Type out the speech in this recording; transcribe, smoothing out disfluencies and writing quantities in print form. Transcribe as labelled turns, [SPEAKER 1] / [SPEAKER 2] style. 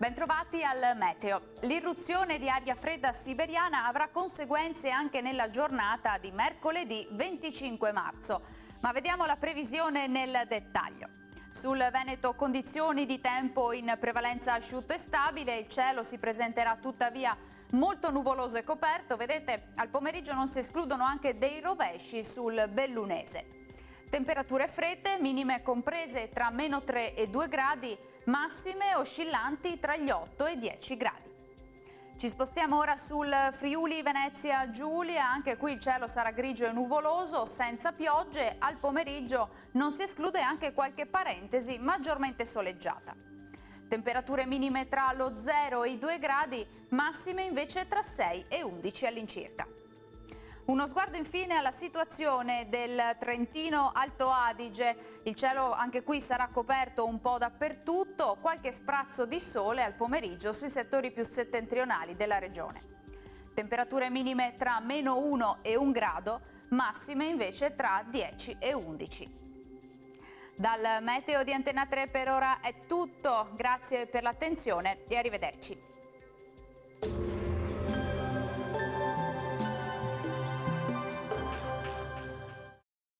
[SPEAKER 1] Bentrovati al meteo. L'irruzione di aria fredda siberiana avrà conseguenze anche nella giornata di mercoledì 25 marzo. Ma vediamo la previsione nel dettaglio. Sul Veneto condizioni di tempo in prevalenza asciutto e stabile, il cielo si presenterà tuttavia molto nuvoloso e coperto. Vedete, al pomeriggio non si escludono anche dei rovesci sul Bellunese. Temperature fredde, minime comprese tra -3 e 2 gradi, massime oscillanti tra gli 8 e i 10 gradi. Ci spostiamo ora sul Friuli Venezia Giulia, anche qui il cielo sarà grigio e nuvoloso, senza piogge, al pomeriggio non si esclude anche qualche parentesi maggiormente soleggiata. Temperature minime tra lo 0 e i 2 gradi, massime invece tra 6 e 11 all'incirca. Uno sguardo infine alla situazione del Trentino Alto Adige. Il cielo anche qui sarà coperto un po' dappertutto, qualche sprazzo di sole al pomeriggio sui settori più settentrionali della regione. Temperature minime tra -1 e 1 grado, massime invece tra 10 e 11. Dal meteo di Antena 3 per ora è tutto, grazie per l'attenzione e arrivederci.